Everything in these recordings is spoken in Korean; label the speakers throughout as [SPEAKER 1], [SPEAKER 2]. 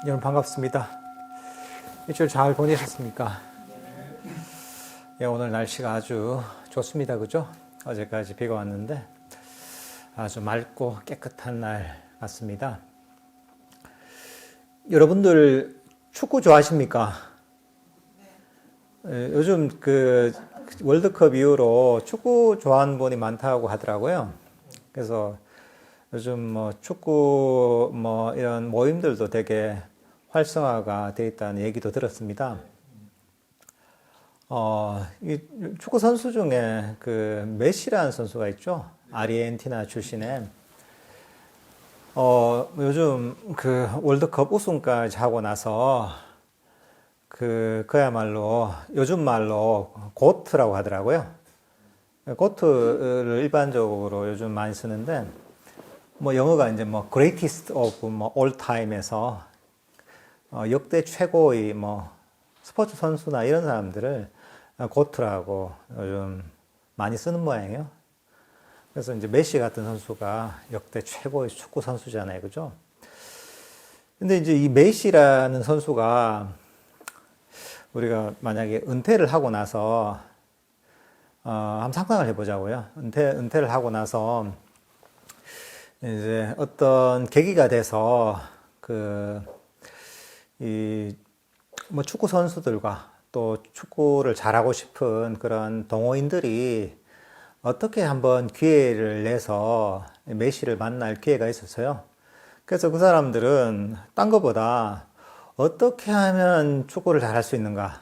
[SPEAKER 1] 여러분 반갑습니다. 일주일 잘 보내셨습니까? 예, 오늘 날씨가 아주 좋습니다. 그죠? 어제까지 비가 왔는데 아주 맑고 깨끗한 날 같습니다. 여러분들 축구 좋아하십니까? 예, 요즘 그 월드컵 이후로 축구 좋아하는 분이 많다고 하더라고요. 그래서 요즘 뭐 축구 뭐 이런 모임들도 되게 활성화가 되어 있다는 얘기도 들었습니다. 이 축구 선수 중에 그 메시라는 선수가 있죠. 아르헨티나 출신의. 요즘 그 월드컵 우승까지 하고 나서 그야말로 요즘 말로 고트라고 하더라고요. 고트를 일반적으로 요즘 많이 쓰는데, 뭐 영어가 이제 뭐 greatest of 뭐 all time에서 역대 최고의 뭐 스포츠 선수나 이런 사람들을 고트라고 요즘 많이 쓰는 모양이에요. 그래서 이제 메시 같은 선수가 역대 최고의 축구 선수잖아요. 그죠? 근데 이제 이 메시라는 선수가 우리가 만약에 은퇴를 하고 나서 한번 상상을 해보자고요. 은퇴를 하고 나서 이제 어떤 계기가 돼서 뭐 축구 선수들과 또 축구를 잘하고 싶은 그런 동호인들이 어떻게 한번 기회를 내서 메시를 만날 기회가 있었어요. 그래서 그 사람들은 딴 것보다 어떻게 하면 축구를 잘할 수 있는가?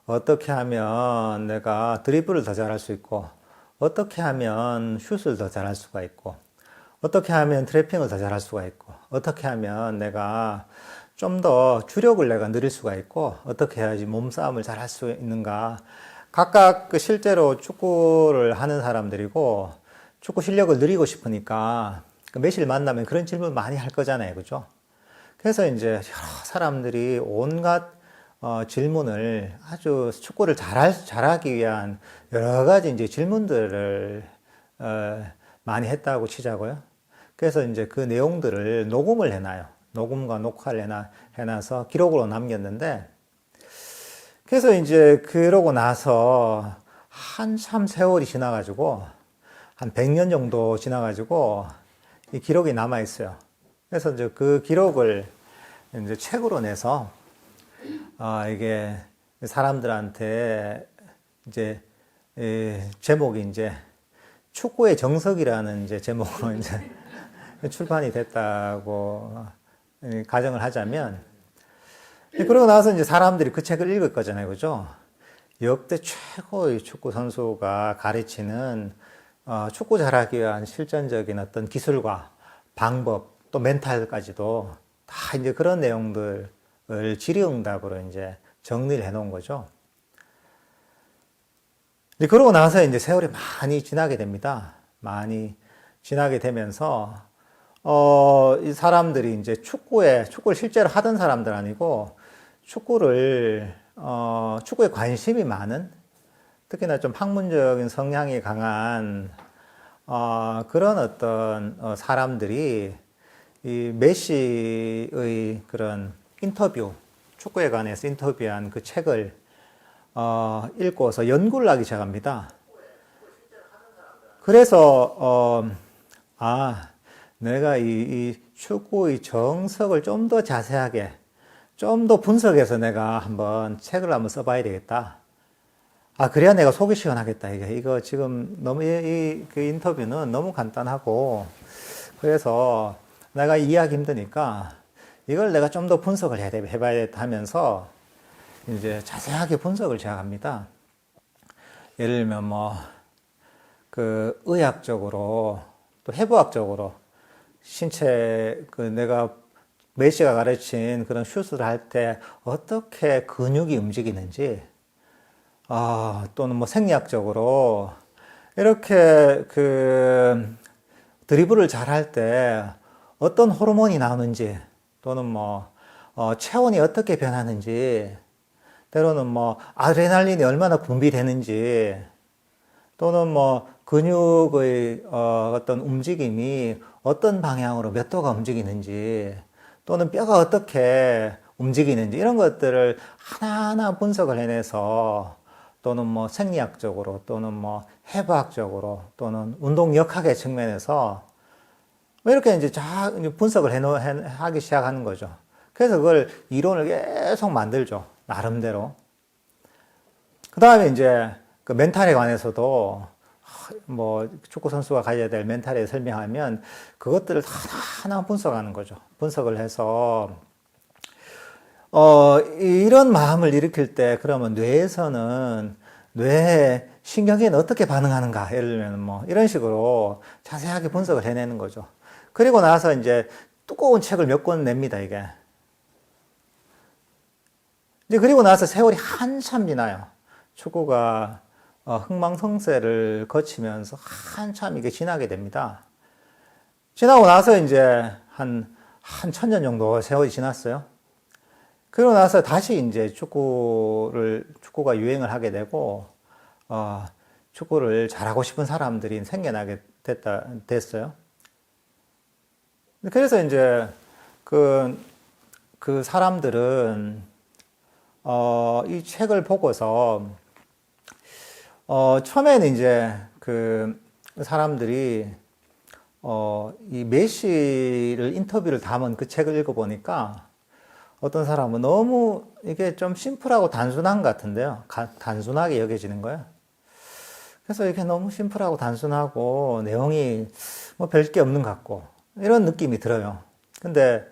[SPEAKER 1] 어떻게 하면 내가 드리블을 더 잘할 수 있고, 어떻게 하면 슛을 더 잘할 수가 있고, 어떻게 하면 트래핑을 더 잘할 수가 있고, 어떻게 하면 내가 좀 더 주력을 내가 늘릴 수가 있고, 어떻게 해야지 몸싸움을 잘할 수 있는가. 각각 실제로 축구를 하는 사람들이고, 축구 실력을 늘리고 싶으니까, 메시를 만나면 그런 질문 많이 할 거잖아요. 그죠? 그래서 이제 여러 사람들이 온갖 질문을 아주 축구를 잘하기 위한 여러 가지 이제 질문들을 많이 했다고 치자고요. 그래서 이제 그 내용들을 녹음을 해놔요. 녹음과 녹화를 해놔서 기록으로 남겼는데, 그래서 이제 그러고 나서 한참 세월이 지나가지고, 한 100년 정도 지나가지고, 이 기록이 남아있어요. 그래서 이제 그 기록을 이제 책으로 내서, 이게 사람들한테 이제, 제목이 이제, 축구의 정석이라는 이제 제목으로 이제 출판이 됐다고 가정을 하자면, 그러고 나서 이제 사람들이 그 책을 읽을 거잖아요. 그죠? 역대 최고의 축구 선수가 가르치는 축구 잘하기 위한 실전적인 어떤 기술과 방법, 또 멘탈까지도 다 이제 그런 내용들을 질의응답으로 이제 정리를 해 놓은 거죠. 그러고 나서 이제 세월이 많이 지나게 됩니다. 많이 지나게 되면서, 이 사람들이 이제 축구를 실제로 하던 사람들 아니고, 축구에 관심이 많은, 특히나 좀 학문적인 성향이 강한, 그런 어떤 사람들이 이 메시의 그런 인터뷰, 축구에 관해서 인터뷰한 그 책을 읽고서 연구를 하기 시작합니다. 그래서 내가 이 축구의 정석을 좀 더 자세하게, 좀 더 분석해서 내가 한번 책을 한번 써봐야 되겠다. 그래야 내가 속이 시원하겠다. 이거 지금 너무 그 인터뷰는 너무 간단하고, 그래서 내가 이해하기 힘드니까 이걸 내가 좀 더 분석을 해봐야겠다 하면서 이제 자세하게 분석을 시작합니다. 예를 들면 그 의학적으로 또 해부학적으로 신체 내가 메시가 가르친 그런 슛을 할 때 어떻게 근육이 움직이는지, 또는 뭐 생리학적으로 이렇게 드리블을 잘 할 때 어떤 호르몬이 나오는지, 또는 체온이 어떻게 변하는지, 때로는 아드레날린이 얼마나 분비되는지, 또는 근육의 어떤 움직임이 어떤 방향으로 몇 도가 움직이는지, 또는 뼈가 어떻게 움직이는지 이런 것들을 하나하나 분석을 해내서 또는 뭐 생리학적으로 또는 뭐 해부학적으로 또는 운동역학의 측면에서 이렇게 이제 분석을 하기 시작하는 거죠. 그래서 그걸 이론을 계속 만들죠. 나름대로. 그 다음에 이제 그 멘탈에 관해서도 뭐 축구 선수가 가져야 될 멘탈에 설명하면 그것들을 하나하나 분석하는 거죠. 분석을 해서 이런 마음을 일으킬 때 그러면 뇌에서는 뇌의 신경계는 어떻게 반응하는가? 예를 들면 뭐 이런 식으로 자세하게 분석을 해내는 거죠. 그리고 나서 이제 두꺼운 책을 몇 권 냅니다, 이게. 이제 그리고 나서 세월이 한참 지나요. 축구가 흥망성쇠를 거치면서 한참 이게 지나게 됩니다. 지나고 나서 이제 한 1000년 정도 세월이 지났어요. 그러고 나서 다시 이제 축구가 유행을 하게 되고, 축구를 잘하고 싶은 사람들이 생겨나게 됐어요. 그래서 이제 그 사람들은, 이 책을 보고서, 처음에는 이제 그 사람들이, 이 메시를 인터뷰를 담은 그 책을 읽어보니까 어떤 사람은 너무 이게 좀 심플하고 단순한 것 같은데요. 단순하게 여겨지는 거예요. 그래서 이게 너무 심플하고 단순하고 내용이 뭐 별 게 없는 것 같고 이런 느낌이 들어요. 근데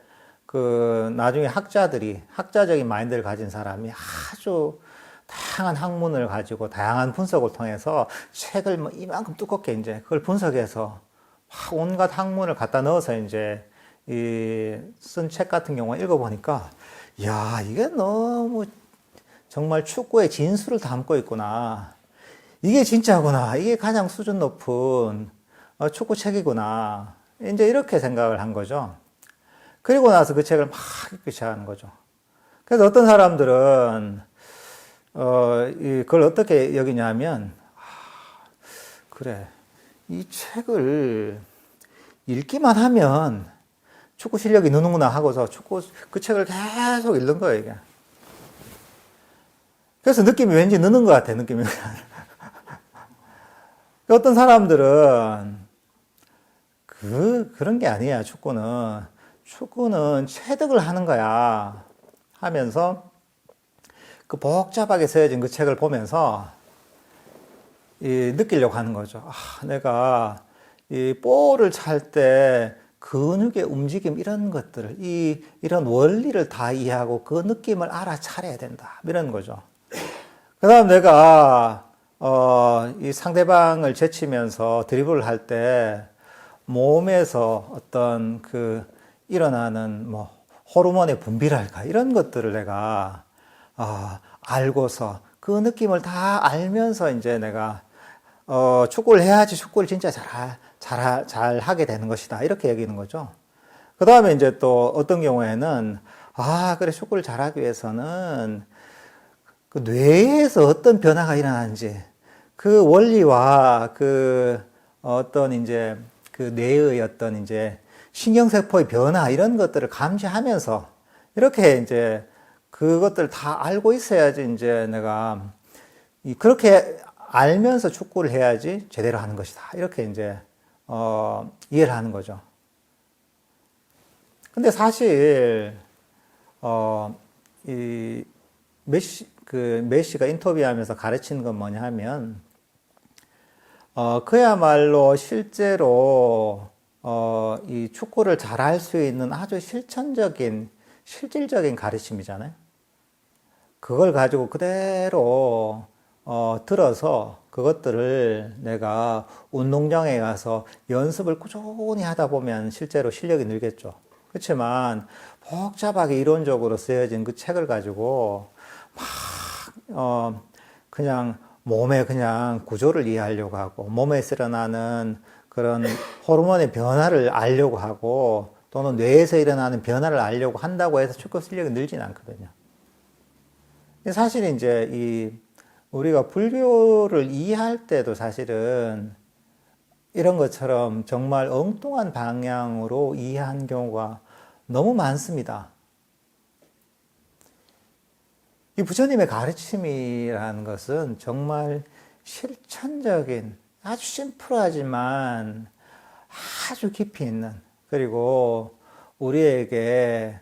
[SPEAKER 1] 나중에 학자적인 마인드를 가진 사람이 아주 다양한 학문을 가지고 다양한 분석을 통해서 책을 뭐 이만큼 두껍게 이제 그걸 분석해서 온갖 학문을 갖다 넣어서 이제 쓴 책 같은 경우 읽어보니까, 야, 이게 너무 정말 축구의 진수를 담고 있구나. 이게 진짜구나. 이게 가장 수준 높은 축구 책이구나. 이제 이렇게 생각을 한 거죠. 그리고 나서 그 책을 막 읽기 시작하는 거죠. 그래서 어떤 사람들은, 그걸 어떻게 여기냐면, 그래. 이 책을 읽기만 하면 축구 실력이 느는구나 하고서 그 책을 계속 읽는 거예요, 이게. 그래서 느낌이 왠지 느는 것 같아, 느낌이. 어떤 사람들은 그런 게 아니야, 축구는. 축구는 체득을 하는 거야. 하면서 그 복잡하게 쓰여진 그 책을 보면서 느끼려고 하는 거죠. 내가 이 볼을 찰 때 근육의 움직임 이런 것들을 이런 원리를 다 이해하고 그 느낌을 알아차려야 된다. 이런 거죠. 그다음 내가 이 상대방을 제치면서 드리블을 할 때 몸에서 어떤 일어나는 뭐 호르몬의 분비랄까 이런 것들을 내가 알고서 그 느낌을 다 알면서 이제 내가 축구를 해야지 축구를 진짜 잘 하게 되는 것이다. 이렇게 여기는 거죠. 그 다음에 이제 또 어떤 경우에는, 그래, 축구를 잘하기 위해서는 그 뇌에서 어떤 변화가 일어나는지, 그 원리와 어떤 이제 그 뇌의 어떤 이제 신경세포의 변화, 이런 것들을 감시하면서 이렇게 이제 그것들 다 알고 있어야지 이제 내가 그렇게 알면서 축구를 해야지 제대로 하는 것이다. 이렇게 이제 이해를 하는 거죠. 근데 사실 이 메시가 인터뷰하면서 가르치는 건 뭐냐 하면 그야말로 실제로 이 축구를 잘할 수 있는 아주 실질적인 가르침이잖아요. 그걸 가지고 그대로 들어서 그것들을 내가 운동장에 가서 연습을 꾸준히 하다 보면 실제로 실력이 늘겠죠. 그렇지만 복잡하게 이론적으로 쓰여진 그 책을 가지고 막 그냥 몸의 그냥 구조를 이해하려고 하고 몸에서 일어나는 그런 호르몬의 변화를 알려고 하고 또는 뇌에서 일어나는 변화를 알려고 한다고 해서 축구 실력이 늘지는 않거든요. 사실 이제 우리가 불교를 이해할 때도 사실은 이런 것처럼 정말 엉뚱한 방향으로 이해한 경우가 너무 많습니다. 이 부처님의 가르침이라는 것은 정말 실천적인 아주 심플하지만 아주 깊이 있는, 그리고 우리에게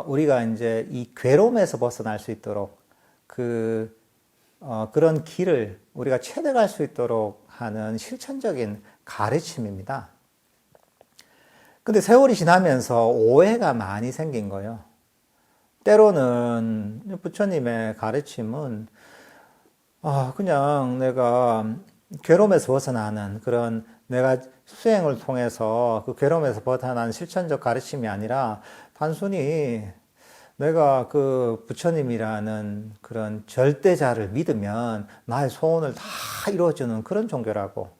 [SPEAKER 1] 우리가 이제 이 괴로움에서 벗어날 수 있도록 그런 길을 우리가 채워갈 수 있도록 하는 실천적인 가르침입니다. 근데 세월이 지나면서 오해가 많이 생긴 거예요. 때로는 부처님의 가르침은 그냥 내가 괴로움에서 벗어나는 그런, 내가 수행을 통해서 그 괴로움에서 벗어나는 실천적 가르침이 아니라 단순히 내가 그 부처님이라는 그런 절대자를 믿으면 나의 소원을 다 이루어주는 그런 종교라고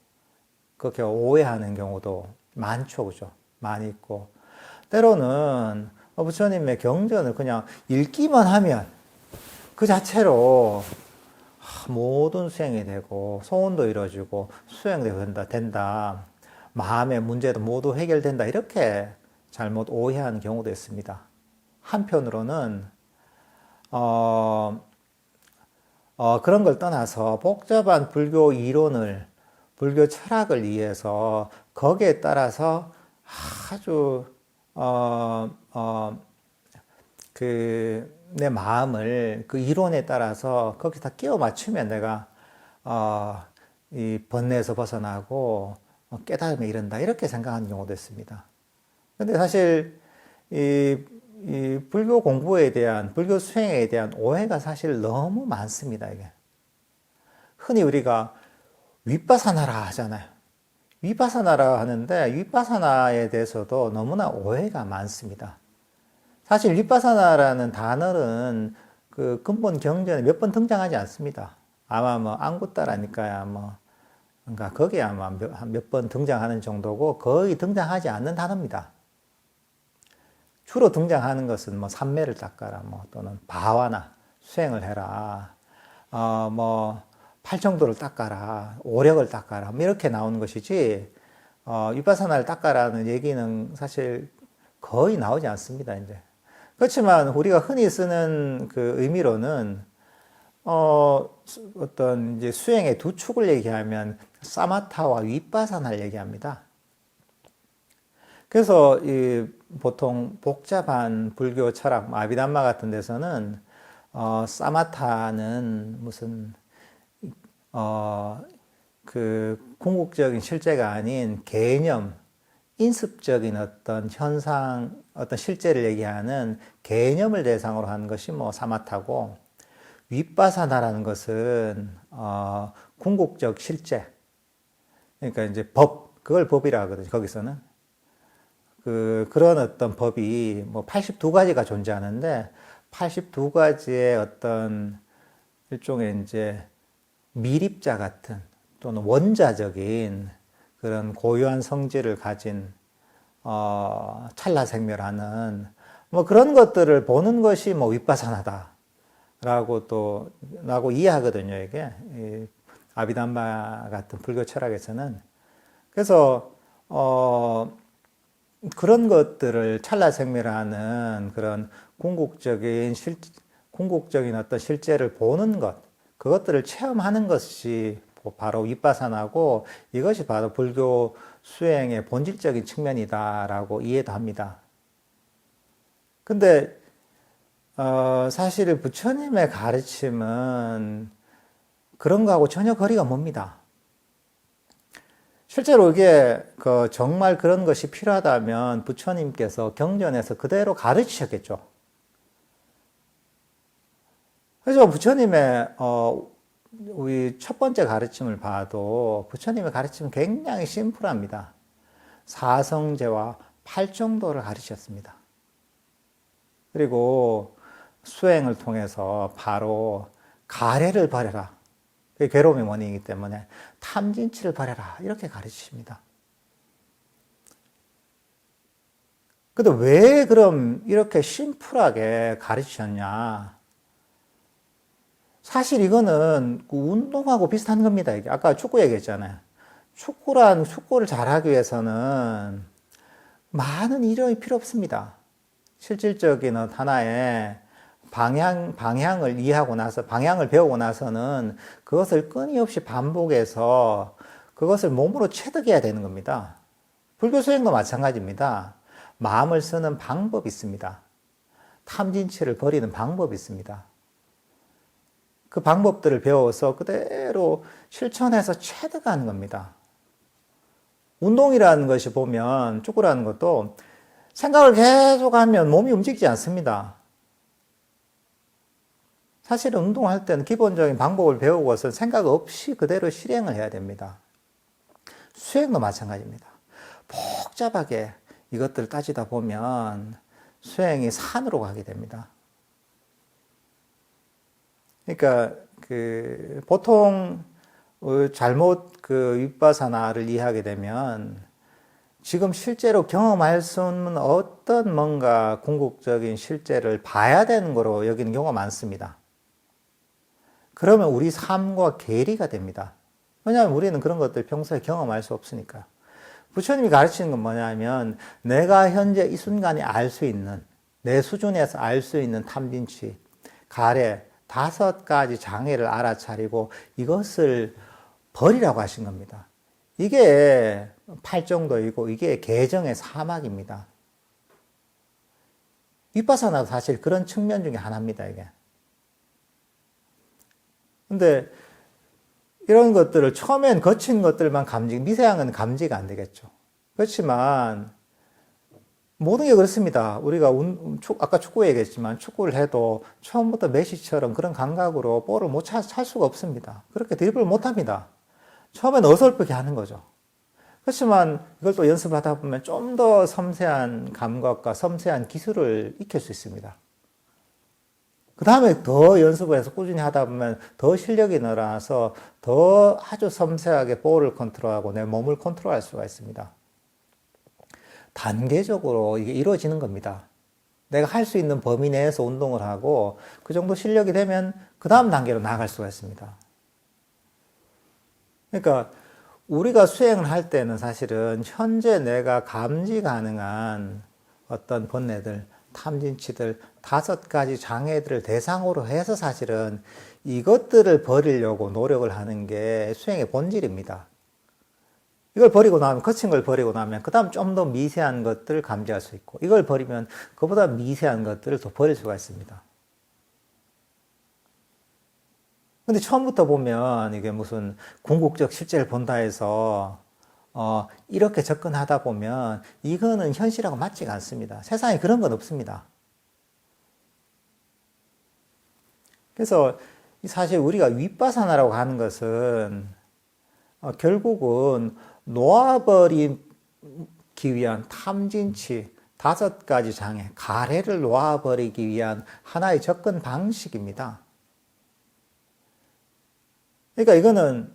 [SPEAKER 1] 그렇게 오해하는 경우도 많죠, 그죠? 많이 있고, 때로는 부처님의 경전을 그냥 읽기만 하면 그 자체로 모든 수행이 되고 소원도 이루어지고 수행도 된다. 마음의 문제도 모두 해결된다. 이렇게 잘못 오해하는 경우도 있습니다. 한편으로는 그런 걸 떠나서 복잡한 불교 이론을, 불교 철학을 이해해서 거기에 따라서 아주 내 마음을 그 이론에 따라서 거기다 끼워 맞추면 내가 이 번뇌에서 벗어나고 깨달음에 이른다, 이렇게 생각하는 경우도 있습니다. 근데 사실 이 불교 공부에 대한, 불교 수행에 대한 오해가 사실 너무 많습니다. 이게 흔히 우리가 윗바사나라 하잖아요. 윗바사나라 하는데 윗바사나에 대해서도 너무나 오해가 많습니다. 사실 윗바사나라는 단어는 그 근본 경전에 몇 번 등장하지 않습니다. 아마 뭐 안구따라니까야 그러니까 거기에 아마 몇 번 등장하는 정도고 거의 등장하지 않는 단어입니다. 주로 등장하는 것은 뭐 삼매를 닦아라, 또는 바와나 수행을 해라, 팔정도를 닦아라, 오력을 닦아라, 이렇게 나오는 것이지, 윗바사나를 닦아라는 얘기는 사실 거의 나오지 않습니다, 이제. 그렇지만 우리가 흔히 쓰는 그 의미로는 어떤 이제 수행의 두 축을 얘기하면 사마타와 윗바사나를 얘기합니다. 그래서 보통 복잡한 불교 철학, 아비담마 같은 데서는 사마타는 무슨 그 궁극적인 실제가 아닌 개념, 인습적인 어떤 현상, 어떤 실제를 얘기하는 개념을 대상으로 하는 것이 사마타고, 윗바사나라는 것은 궁극적 실제, 그러니까 이제 그걸 법이라 하거든요. 거기서는 그런 어떤 법이 82가지가 존재하는데 82가지의 어떤 일종의 이제 미립자 같은 또는 원자적인 그런 고유한 성질을 가진 찰나생멸하는 그런 것들을 보는 것이 윗바사나다라고 라고 이해하거든요, 이게 아비담마 같은 불교 철학에서는. 그래서 그런 것들을 찰나생멸하는 그런 궁극적인 어떤 실제를 보는 것, 그것들을 체험하는 것이 바로 윗바사나고, 이것이 바로 불교 수행의 본질적인 측면이다라고 이해도 합니다. 근데 사실 부처님의 가르침은 그런 거하고 전혀 거리가 멉니다. 실제로 이게 정말 그런 것이 필요하다면 부처님께서 경전에서 그대로 가르치셨겠죠. 그래서 부처님의 우리 첫 번째 가르침을 봐도 부처님의 가르침은 굉장히 심플합니다. 사성제와 팔정도를 가르치셨습니다. 그리고 수행을 통해서 바로 가래를 버려라. 그게 괴로움의 원인이기 때문에 탐진치를 버려라. 이렇게 가르치십니다. 근데 왜 그럼 이렇게 심플하게 가르치셨냐? 사실 이거는 운동하고 비슷한 겁니다. 이게 아까 축구 얘기했잖아요. 축구를 잘하기 위해서는 많은 이력이 필요 없습니다. 실질적인 하나의 방향을 이해하고 나서, 방향을 배우고 나서는 그것을 끊임없이 반복해서 그것을 몸으로 체득해야 되는 겁니다. 불교 수행도 마찬가지입니다. 마음을 쓰는 방법이 있습니다. 탐진치를 버리는 방법이 있습니다. 그 방법들을 배워서 그대로 실천해서 체득하는 겁니다. 운동이라는 것이 보면, 축구라는 것도 생각을 계속하면 몸이 움직이지 않습니다. 사실은 운동할 때는 기본적인 방법을 배우고서 생각 없이 그대로 실행을 해야 됩니다. 수행도 마찬가지입니다. 복잡하게 이것들을 따지다 보면 수행이 산으로 가게 됩니다. 그러니까 보통 잘못 윗바사나를 이해하게 되면 지금 실제로 경험할 수 없는 어떤 뭔가 궁극적인 실제를 봐야 되는 거로 여기는 경우가 많습니다. 그러면 우리 삶과 괴리가 됩니다. 왜냐하면 우리는 그런 것들 평소에 경험할 수 없으니까. 부처님이 가르치는 건 뭐냐면 내가 현재 이 순간에 알 수 있는, 내 수준에서 알 수 있는 탐진치, 가래, 5가지 장애를 알아차리고 이것을 버리라고 하신 겁니다. 이게 팔정도이고 이게 개정의 사막입니다. 윗바사나도 사실 그런 측면 중에 하나입니다, 이게. 근데 이런 것들을 처음엔 거친 것들만 미세한 건 감지가 안 되겠죠. 그렇지만 모든 게 그렇습니다. 우리가 아까 축구 얘기했지만 축구를 해도 처음부터 메시처럼 그런 감각으로 볼을 못 찰 수가 없습니다. 그렇게 드리블을 못 합니다. 처음엔 어설프게 하는 거죠. 그렇지만 이걸 또 연습하다 보면 좀 더 섬세한 감각과 섬세한 기술을 익힐 수 있습니다. 그 다음에 더 연습을 해서 꾸준히 하다 보면 더 실력이 늘어나서 더 아주 섬세하게 볼을 컨트롤하고 내 몸을 컨트롤할 수가 있습니다. 단계적으로 이게 이루어지는 겁니다. 내가 할 수 있는 범위 내에서 운동을 하고 그 정도 실력이 되면 그 다음 단계로 나아갈 수가 있습니다. 그러니까 우리가 수행을 할 때는 사실은 현재 내가 감지 가능한 어떤 번뇌들, 탐진치들, 5가지 장애들을 대상으로 해서 사실은 이것들을 버리려고 노력을 하는 게 수행의 본질입니다. 이걸 버리고 나면, 거친 걸 버리고 나면 그 다음 좀 더 미세한 것들을 감지할 수 있고 이걸 버리면 그보다 미세한 것들을 더 버릴 수가 있습니다. 근데 처음부터 보면 이게 무슨 궁극적 실제를 본다 해서 이렇게 접근하다 보면 이거는 현실하고 맞지가 않습니다. 세상에 그런 건 없습니다. 그래서 사실 우리가 윗바사나라고 하는 것은 결국은 놓아버리기 위한 탐진치, 5가지 장애, 가래를 놓아버리기 위한 하나의 접근 방식입니다. 그러니까 이거는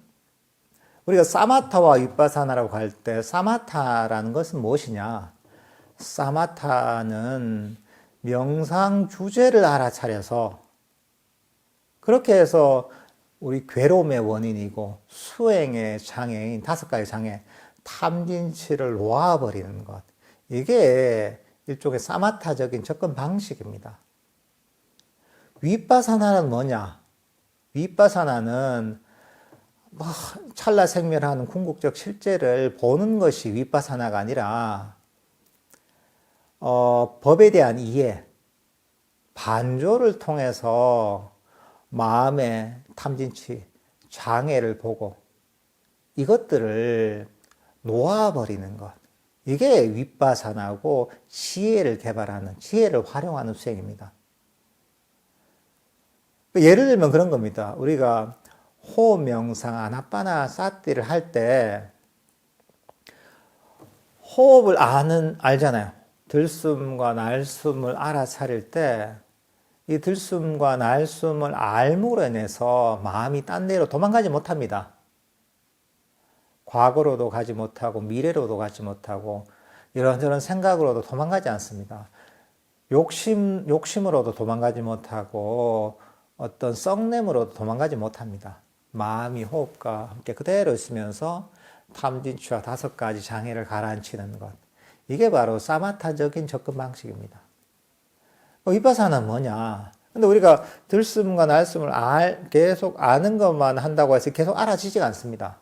[SPEAKER 1] 우리가 사마타와 윗바사나라고 할 때 사마타라는 것은 무엇이냐? 사마타는 명상 주제를 알아차려서 그렇게 해서 우리 괴로움의 원인이고 수행의 장애인 5가지 장애, 탐진치를 놓아버리는 것. 이게 일종의 사마타적인 접근 방식입니다. 윗바사나는 뭐냐? 윗바사나는 찰나생멸하는 궁극적 실제를 보는 것이 윗바사나가 아니라 법에 대한 이해, 반조를 통해서 마음의 탐진치, 장애를 보고 이것들을 놓아버리는 것. 이게 윗바사나고 지혜를 개발하는, 지혜를 활용하는 수행입니다. 예를 들면 그런 겁니다. 우리가 호흡 명상, 아나파나 사티를 할 때 호흡을 알잖아요. 들숨과 날숨을 알아차릴 때 이 들숨과 날숨을 알므로 인해서 마음이 딴 데로 도망가지 못합니다. 과거로도 가지 못하고 미래로도 가지 못하고 이런저런 생각으로도 도망가지 않습니다. 욕심으로도 도망가지 못하고 어떤 썩냄으로도 도망가지 못합니다. 마음이 호흡과 함께 그대로 있으면서 탐진치와 5가지 장애를 가라앉히는 것. 이게 바로 사마타적인 접근 방식입니다. 윗바사나는 뭐냐? 근데 우리가 들숨과 날숨을 계속 아는 것만 한다고 해서 계속 알아지지가 않습니다.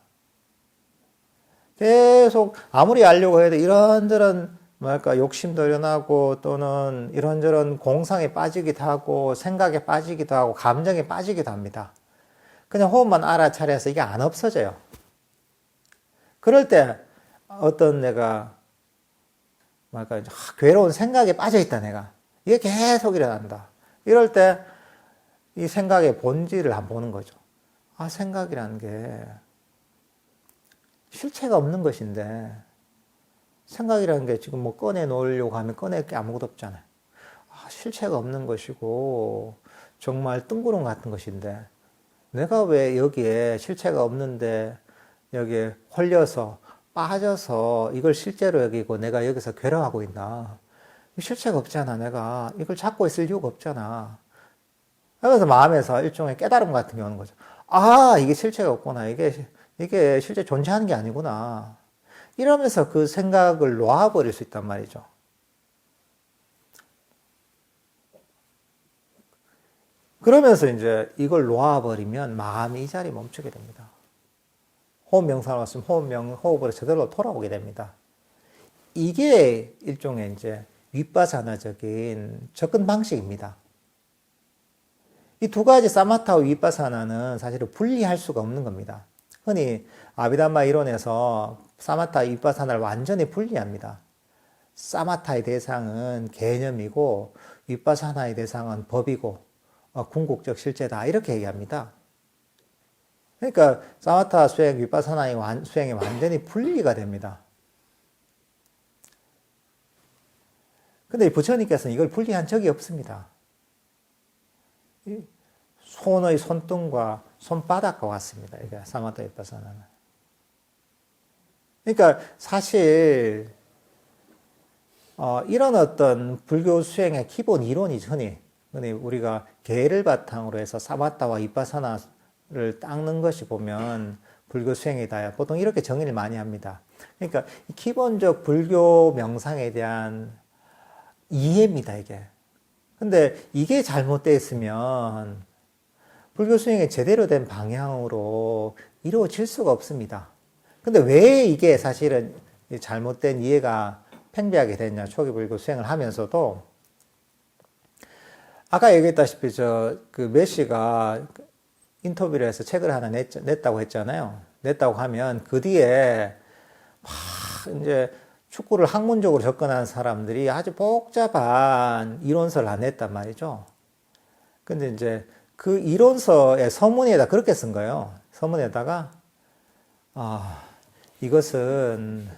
[SPEAKER 1] 계속 아무리 알려고 해도 이런저런 뭐랄까 욕심도 일어나고 또는 이런저런 공상에 빠지기도 하고 생각에 빠지기도 하고 감정에 빠지기도 합니다. 그냥 호흡만 알아차려서 이게 안 없어져요. 그럴 때 어떤 내가 뭐랄까 괴로운 생각에 빠져있다 내가 이게 계속 일어난다. 이럴 때 이 생각의 본질을 한번 보는 거죠. 아, 생각이라는 게 실체가 없는 것인데 생각이라는 게 지금 뭐 꺼내놓으려고 하면 꺼낼 게 아무것도 없잖아요. 아, 실체가 없는 것이고 정말 뜬구름 같은 것인데 내가 왜 여기에 실체가 없는데 여기에 홀려서 빠져서 이걸 실제로 여기고 내가 여기서 괴로워하고 있나. 실체가 없잖아. 내가 이걸 잡고 있을 이유가 없잖아. 그래서 마음에서 일종의 깨달음 같은 게 오는 거죠. 아, 이게 실체가 없구나. 이게 실제 존재하는 게 아니구나. 이러면서 그 생각을 놓아버릴 수 있단 말이죠. 그러면서 이제 이걸 놓아버리면 마음이 이 자리에 멈추게 됩니다. 호흡 명상을 왔으면 호흡으로 제대로 돌아오게 됩니다. 이게 일종의 이제 윗바사나적인 접근 방식입니다. 이 두 가지 사마타와 윗바사나는 사실은 분리할 수가 없는 겁니다. 흔히 아비담마 이론에서 사마타, 윗바사나를 완전히 분리합니다. 사마타의 대상은 개념이고 윗바사나의 대상은 법이고 궁극적 실제다 이렇게 얘기합니다. 그러니까 사마타 수행, 윗바사나의 수행이 완전히 분리가 됩니다. 근데 부처님께서는 이걸 분리한 적이 없습니다. 손의 손등과 손바닥과 같습니다. 이게 사마타 윗바사나는. 그러니까 사실 이런 어떤 불교 수행의 기본 이론이 흔히 우리가 개를 바탕으로 해서 사마타와 윗바사나를 닦는 것이 보면 불교 수행이다. 보통 이렇게 정의를 많이 합니다. 그러니까 기본적 불교 명상에 대한 이해입니다, 이게. 근데 이게 잘못되어 있으면 불교 수행이 제대로 된 방향으로 이루어질 수가 없습니다. 근데 왜 이게 사실은 잘못된 이해가 팽배하게 됐냐, 초기 불교 수행을 하면서도. 아까 얘기했다시피 그 메시가 인터뷰를 해서 책을 하나 냈다고 했잖아요. 냈다고 하면 그 뒤에 막 이제 축구를 학문적으로 접근하는 사람들이 아주 복잡한 이론서를 안 냈단 말이죠. 근데 이제 그 이론서의 서문에다 그렇게 쓴 거예요. 서문에다가, 이것은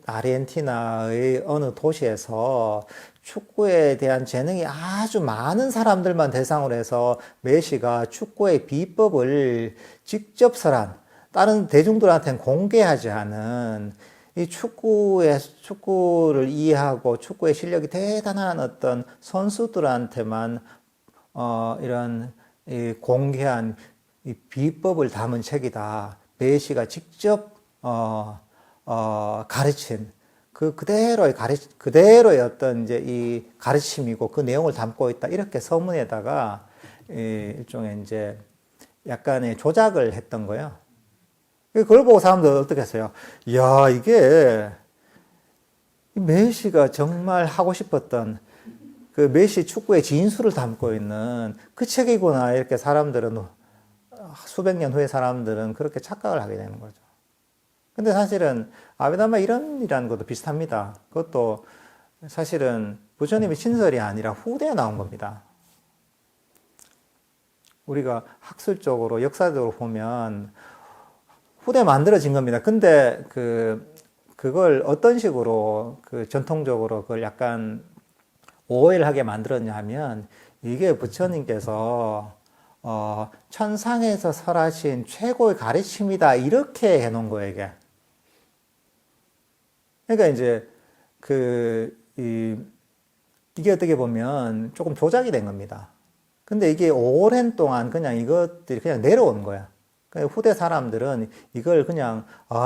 [SPEAKER 1] 아르헨티나의 어느 도시에서 축구에 대한 재능이 아주 많은 사람들만 대상으로 해서 메시가 축구의 비법을 직접 설한, 다른 대중들한테는 공개하지 않은 이 축구를 이해하고 축구의 실력이 대단한 어떤 선수들한테만 이런 공개한 이 비법을 담은 책이다. 메시가 직접 가르친 그대로의 어떤 이제 이 가르침이고 그 내용을 담고 있다. 이렇게 서문에다가 일종의 이제 약간의 조작을 했던 거예요. 그걸 보고 사람들 어떻게 했어요? 이야, 이게 메시가 정말 하고 싶었던 그 메시 축구의 진수를 담고 있는 그 책이구나. 이렇게 사람들은 수백 년 후에 사람들은 그렇게 착각을 하게 되는 거죠. 근데 사실은 아비담마 이론이라는 것도 비슷합니다. 그것도 사실은 부처님의 신설이 아니라 후대에 나온 겁니다. 우리가 학술적으로 역사적으로 보면 후대에 만들어진 겁니다. 근데 그걸 어떤 식으로 전통적으로 그걸 약간 오해를 하게 만들었냐 하면 이게 부처님께서 천상에서 설하신 최고의 가르침이다 이렇게 해놓은 거예요, 이게. 그러니까 이제 이게 어떻게 보면 조금 조작이 된 겁니다. 근데 이게 오랜 동안 그냥 이것들이 그냥 내려오는 거야. 그러니까 후대 사람들은 이걸 그냥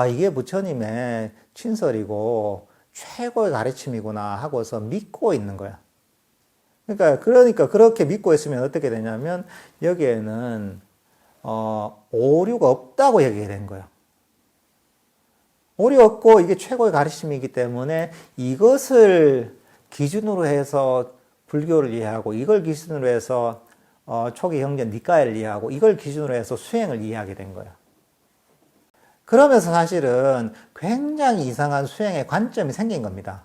[SPEAKER 1] 이게 부처님의 친설이고 최고의 가르침이구나 하고서 믿고 있는 거야. 그러니까 그렇게 믿고 있으면 어떻게 되냐면 여기에는 오류가 없다고 얘기가 된 거예요. 오류 없고 이게 최고의 가르침이기 때문에 이것을 기준으로 해서 불교를 이해하고 이걸 기준으로 해서 초기 형제 니까이를 이해하고 이걸 기준으로 해서 수행을 이해하게 된 거예요. 그러면서 사실은 굉장히 이상한 수행의 관점이 생긴 겁니다.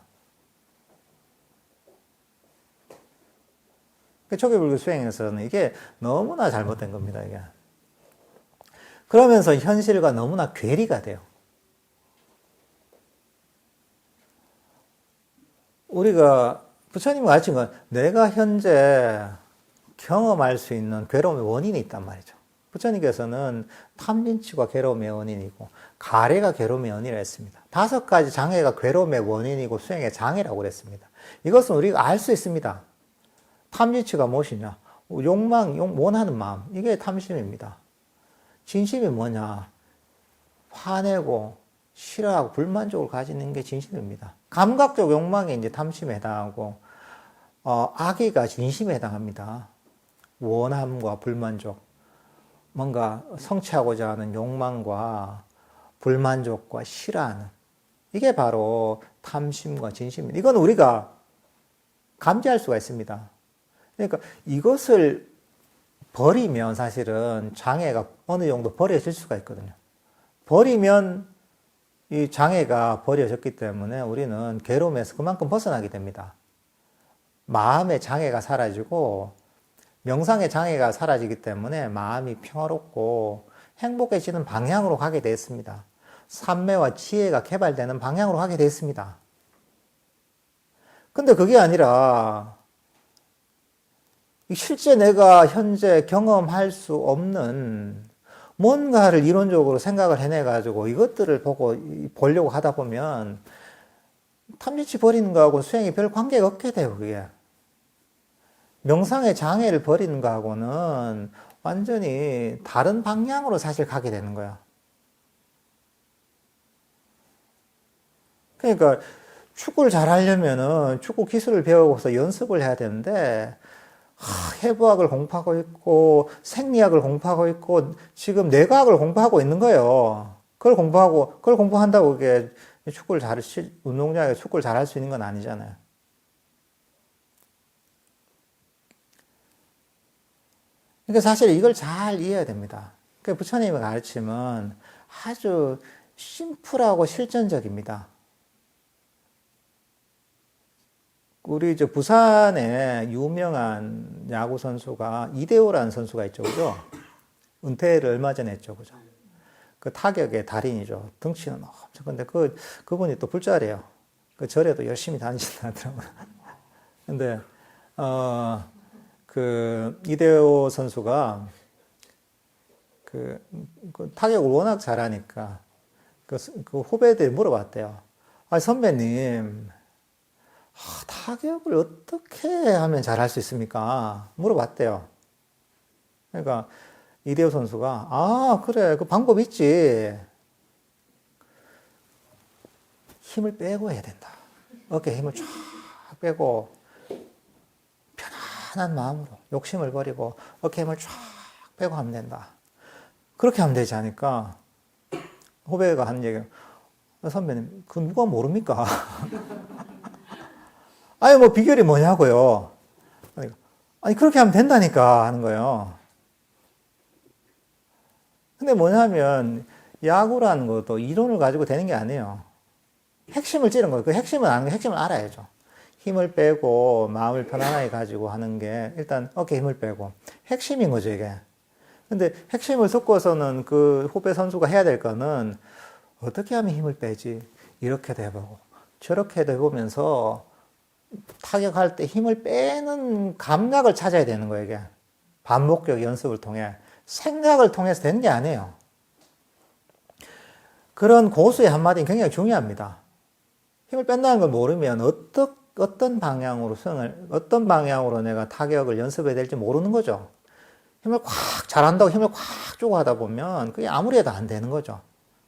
[SPEAKER 1] 초기 불교 수행에서는 이게 너무나 잘못된 겁니다, 이게. 그러면서 현실과 너무나 괴리가 돼요. 우리가 부처님이 가르친 건 내가 현재 경험할 수 있는 괴로움의 원인이 있단 말이죠. 부처님께서는 탐진치가 괴로움의 원인이고 가래가 괴로움의 원인이라 했습니다. 5가지 장애가 괴로움의 원인이고 수행의 장애라고 그랬습니다. 이것은 우리가 알 수 있습니다. 탐진치가 무엇이냐? 원하는 마음. 이게 탐심입니다. 진심이 뭐냐? 화내고 싫어하고 불만족을 가지는 게 진심입니다. 감각적 욕망이 이제 탐심에 해당하고 악의가 진심에 해당합니다. 원함과 불만족, 뭔가 성취하고자 하는 욕망과 불만족과 싫어하는 이게 바로 탐심과 진심입니다. 이건 우리가 감지할 수가 있습니다. 그러니까 이것을 버리면 사실은 장애가 어느 정도 버려질 수가 있거든요. 버리면 이 장애가 버려졌기 때문에 우리는 괴로움에서 그만큼 벗어나게 됩니다. 마음의 장애가 사라지고 명상의 장애가 사라지기 때문에 마음이 평화롭고 행복해지는 방향으로 가게 되었습니다. 삼매와 지혜가 개발되는 방향으로 가게 되었습니다. 근데 그게 아니라 실제 내가 현재 경험할 수 없는 뭔가를 이론적으로 생각을 해내가지고 이것들을 보려고 하다 보면 탐진치 버리는 거하고 수행이 별 관계가 없게 돼요, 그게. 명상의 장애를 버리는 거하고는 완전히 다른 방향으로 사실 가게 되는 거야. 그러니까 축구를 잘하려면은 축구 기술을 배우고서 연습을 해야 되는데 해부학을 공부하고 있고 생리학을 공부하고 있고 지금 뇌과학을 공부하고 있는 거예요. 그걸 공부한다고 그게 운동장에 축구를 잘할 수 있는 건 아니잖아요. 그러니까 사실 이걸 잘 이해해야 됩니다. 그러니까 부처님의 가르침은 아주 심플하고 실전적입니다. 우리 부산에 유명한 야구 선수가 이대호라는 선수가 있죠, 그죠? 은퇴를 얼마 전에 했죠, 그죠? 그 타격의 달인이죠. 덩치는 엄청 큰데 그분이 또 불자래요. 그 절에도 열심히 다니시더라고요. 근데 그 이대호 선수가 그 타격을 워낙 잘하니까 그 후배들이 물어봤대요. 아, 선배님. 타격을 어떻게 하면 잘할 수 있습니까? 물어봤대요. 그러니까 이대호 선수가 그래 그 방법 있지. 힘을 빼고 해야 된다. 어깨에 힘을 쫙 빼고 편안한 마음으로 욕심을 버리고 어깨에 힘을 쫙 빼고 하면 된다. 그렇게 하면 되지 않을까? 후배가 하는 얘기는 선배님 그 누가 모릅니까? 아니, 비결이 뭐냐고요. 아니, 그렇게 하면 된다니까 하는 거예요. 근데 뭐냐면, 야구라는 것도 이론을 가지고 되는 게 아니에요. 핵심을 찌른 거예요. 그 핵심을 아는 게 핵심을 알아야죠. 힘을 빼고, 마음을 편안하게 가지고 하는 게, 일단 어깨에 힘을 빼고, 핵심인 거죠, 이게. 근데 핵심을 섞어서는 그 후배 선수가 해야 될 거는, 어떻게 하면 힘을 빼지? 이렇게도 해보고, 저렇게도 해보면서, 타격할 때 힘을 빼는 감각을 찾아야 되는 거예요, 이게. 반복적 연습을 통해. 생각을 통해서 되는 게 아니에요. 그런 고수의 한마디는 굉장히 중요합니다. 힘을 뺀다는 걸 모르면 어떤 방향으로 내가 타격을 연습해야 될지 모르는 거죠. 힘을 꽉 잘한다고 힘을 꽉 주고 하다 보면 그게 아무리 해도 안 되는 거죠.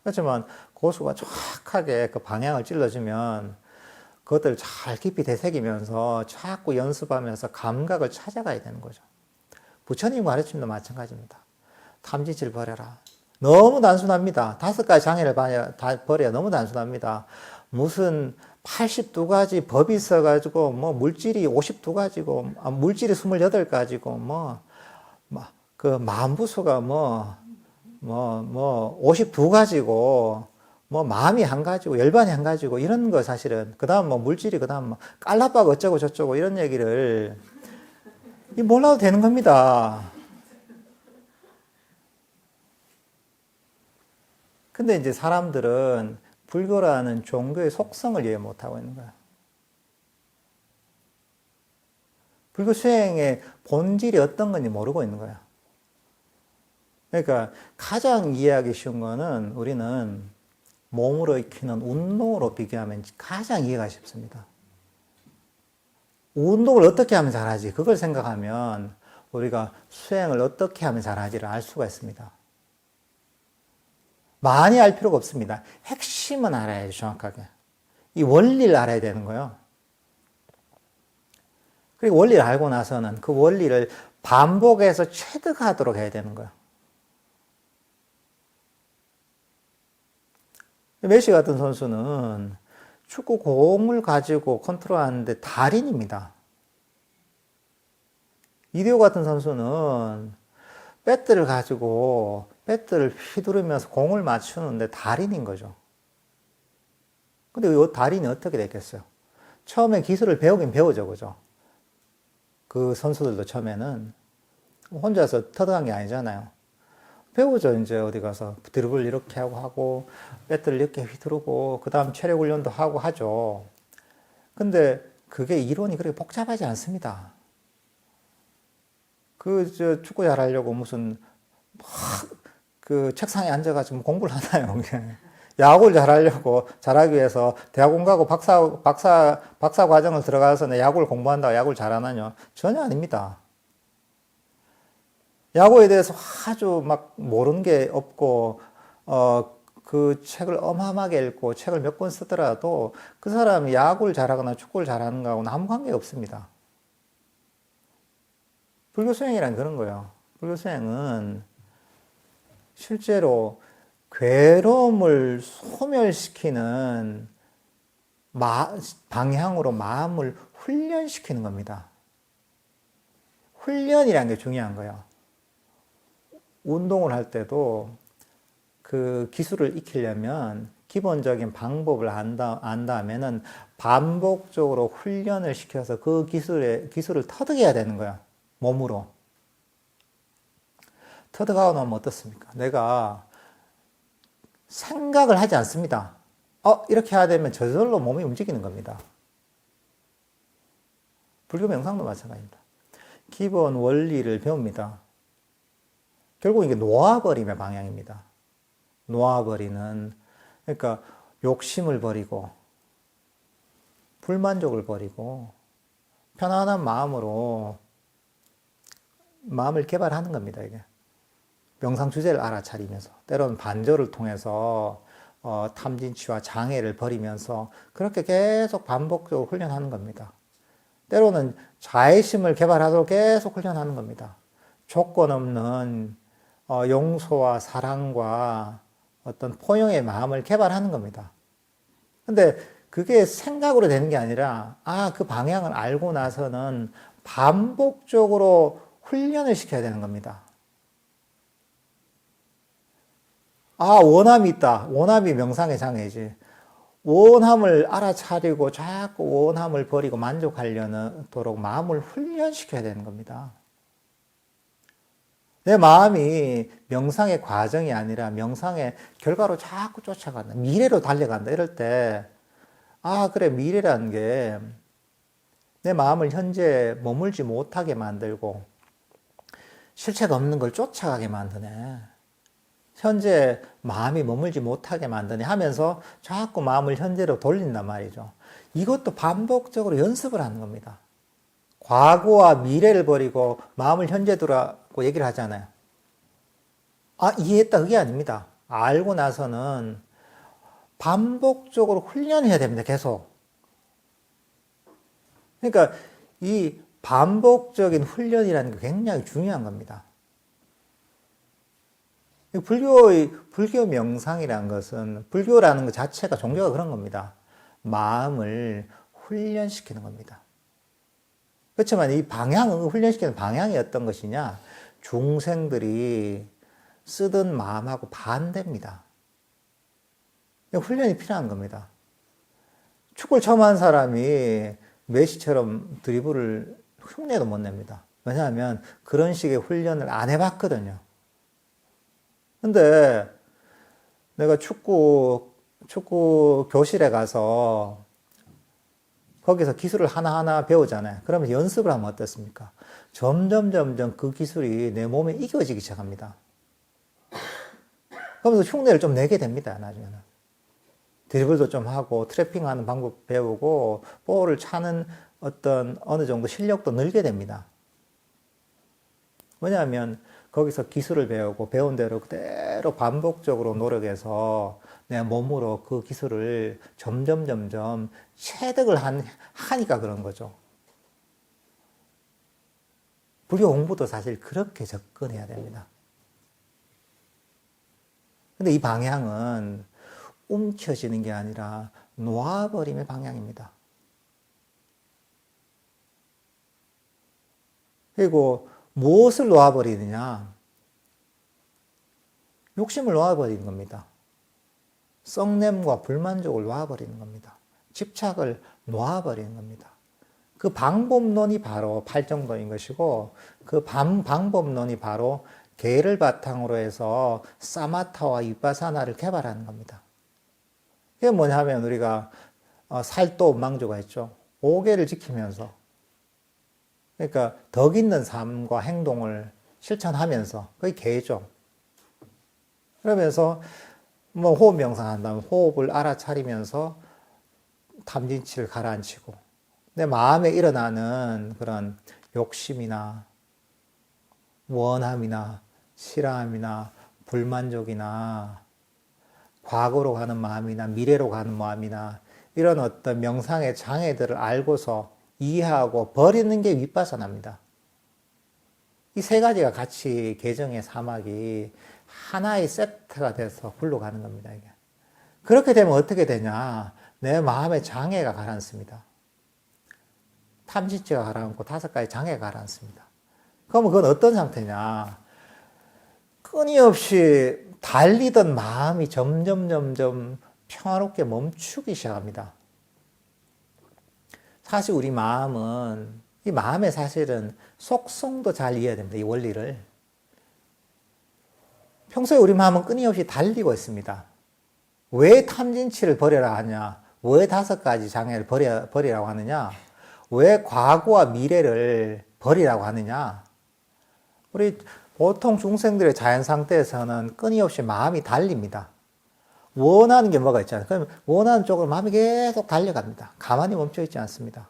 [SPEAKER 1] 그렇지만 고수가 정확하게 그 방향을 찔러주면 그것들을 잘 깊이 되새기면서 자꾸 연습하면서 감각을 찾아가야 되는 거죠. 부처님 가르침도 마찬가지입니다. 탐진치를 버려라. 너무 단순합니다. 5가지 장애를 다 버려야 너무 단순합니다. 무슨 82가지 법이 있어가지고, 뭐, 물질이 52가지고, 물질이 28가지고, 그 만부수가 52가지고, 마음이 한 가지고, 열반이 한 가지고, 이런 거 사실은, 그 다음 물질이, 그 다음 깔라빠가 어쩌고 저쩌고, 이런 얘기를, 몰라도 되는 겁니다. 근데 이제 사람들은 불교라는 종교의 속성을 이해 못하고 있는 거야. 불교 수행의 본질이 어떤 건지 모르고 있는 거야. 그러니까 가장 이해하기 쉬운 거는 우리는 몸으로 익히는 운동으로 비교하면 가장 이해가 쉽습니다. 운동을 어떻게 하면 잘하지? 그걸 생각하면 우리가 수행을 어떻게 하면 잘하지를 알 수가 있습니다. 많이 알 필요가 없습니다. 핵심은 알아야지, 정확하게. 이 원리를 알아야 되는 거예요. 그리고 원리를 알고 나서는 그 원리를 반복해서 체득하도록 해야 되는 거예요. 메시 같은 선수는 축구 공을 가지고 컨트롤하는데 달인입니다. 이대호 같은 선수는 배트를 가지고 배트를 휘두르면서 공을 맞추는데 달인인 거죠. 근데 이 달인이 어떻게 됐겠어요? 처음에 기술을 배우긴 배우죠, 그죠? 그 선수들도 처음에는 혼자서 터득한 게 아니잖아요. 배우죠, 이제 어디 가서 드리블 이렇게 하고 배트를 이렇게 휘두르고 그 다음 체력 훈련도 하고 하죠. 근데 그게 이론이 그렇게 복잡하지 않습니다. 축구 잘하려고 무슨 그 책상에 앉아가지고 공부를 하나요? 야구를 잘하기 위해서 대학원 가고 박사 과정을 들어가서 내 야구를 공부한다고 야구를 잘하나요? 전혀 아닙니다. 야구에 대해서 아주 막 모르는 게 없고, 그 책을 어마어마하게 읽고 책을 몇 권 쓰더라도 그 사람이 야구를 잘하거나 축구를 잘하는 거하고는 아무 관계가 없습니다. 불교 수행이란 그런 거예요. 불교 수행은 실제로 괴로움을 소멸시키는 방향으로 마음을 훈련시키는 겁니다. 훈련이라는 게 중요한 거예요. 운동을 할 때도 그 기술을 익히려면 기본적인 방법을 안 다음에는 반복적으로 훈련을 시켜서 그 기술을 터득해야 되는 거야. 몸으로. 터득하고 나면 어떻습니까? 내가 생각을 하지 않습니다. 이렇게 해야 되면 저절로 몸이 움직이는 겁니다. 불교 명상도 마찬가지입니다. 기본 원리를 배웁니다. 결국 이게 놓아버림의 방향입니다. 놓아버리는, 그러니까 욕심을 버리고, 불만족을 버리고, 편안한 마음으로 마음을 개발하는 겁니다, 이게. 명상 주제를 알아차리면서, 때로는 반조를 통해서 탐진치와 장애를 버리면서 그렇게 계속 반복적으로 훈련하는 겁니다. 때로는 자애심을 개발하도록 계속 훈련하는 겁니다. 조건 없는 용서와 사랑과 어떤 포용의 마음을 개발하는 겁니다. 근데 그게 생각으로 되는 게 아니라, 그 방향을 알고 나서는 반복적으로 훈련을 시켜야 되는 겁니다. 원함이 있다. 원함이 명상의 장애지. 원함을 알아차리고 자꾸 원함을 버리고 만족하려도록 마음을 훈련시켜야 되는 겁니다. 내 마음이 명상의 과정이 아니라 명상의 결과로 자꾸 쫓아간다. 미래로 달려간다. 이럴 때, 그래, 미래라는 게 내 마음을 현재 머물지 못하게 만들고 실체가 없는 걸 쫓아가게 만드네. 현재 마음이 머물지 못하게 만드네 하면서 자꾸 마음을 현재로 돌린단 말이죠. 이것도 반복적으로 연습을 하는 겁니다. 과거와 미래를 버리고 마음을 현재 두라고 얘기를 하잖아요. 이해했다. 그게 아닙니다. 알고 나서는 반복적으로 훈련해야 됩니다. 계속. 그러니까 이 반복적인 훈련이라는 게 굉장히 중요한 겁니다. 불교 명상이라는 것은, 불교라는 것 자체가 종교가 그런 겁니다. 마음을 훈련시키는 겁니다. 그렇지만 이 방향은, 훈련시키는 방향이 어떤 것이냐? 중생들이 쓰던 마음하고 반대입니다. 훈련이 필요한 겁니다. 축구를 처음 한 사람이 메시처럼 드리블을 흉내도 못 냅니다. 왜냐하면 그런 식의 훈련을 안 해봤거든요. 근데 내가 축구 교실에 가서 거기서 기술을 하나하나 배우잖아요. 그러면 연습을 하면 어떻습니까? 점점 그 기술이 내 몸에 익어지기 시작합니다. 그러면서 흉내를 좀 내게 됩니다, 나중에는. 드리블도 좀 하고, 트래핑하는 방법 배우고, 볼을 차는 어느 정도 실력도 늘게 됩니다. 왜냐하면 거기서 기술을 배우고, 배운 대로 그대로 반복적으로 노력해서 내 몸으로 그 기술을 점점 체득을 하니까 그런 거죠. 불교 공부도 사실 그렇게 접근해야 됩니다. 근데 이 방향은 움켜쥐는 게 아니라 놓아버림의 방향입니다. 그리고 무엇을 놓아버리느냐? 욕심을 놓아버리는 겁니다. 썩냄과 불만족을 놓아버리는 겁니다. 집착을 놓아버리는 겁니다. 그 방법론이 바로 팔정도인 것이고, 그 방법론이 바로 개를 바탕으로 해서 사마타와 위파사나를 개발하는 겁니다. 그게 뭐냐면 우리가 살도 망조가 있죠. 5개를 지키면서, 그러니까 덕 있는 삶과 행동을 실천하면서, 그게 개죠. 그러면서 뭐 호흡 명상한다면 호흡을 알아차리면서 탐진치를 가라앉히고, 내 마음에 일어나는 그런 욕심이나 원함이나 싫어함이나 불만족이나 과거로 가는 마음이나 미래로 가는 마음이나 이런 어떤 명상의 장애들을 알고서 이해하고 버리는 게 윗바사나입니다. 이 세 가지가 같이 개정의 사막이 하나의 세트가 돼서 굴러가는 겁니다, 이게. 그렇게 되면 어떻게 되냐? 내 마음의 장애가 가라앉습니다. 탐진치가 가라앉고 5가지 장애가 가라앉습니다. 그러면 그건 어떤 상태냐? 끊임없이 달리던 마음이 점점 평화롭게 멈추기 시작합니다. 사실 우리 마음은, 이 마음의 사실은 속성도 잘 이해해야 됩니다. 이 원리를. 평소에 우리 마음은 끊임없이 달리고 있습니다. 왜 탐진치를 버려라 하냐? 왜 5가지 장애를 버리라고 하느냐? 왜 과거와 미래를 버리라고 하느냐? 우리 보통 중생들의 자연 상태에서는 끊임없이 마음이 달립니다. 원하는 게 뭐가 있잖아요. 그럼 원하는 쪽으로 마음이 계속 달려갑니다. 가만히 멈춰 있지 않습니다.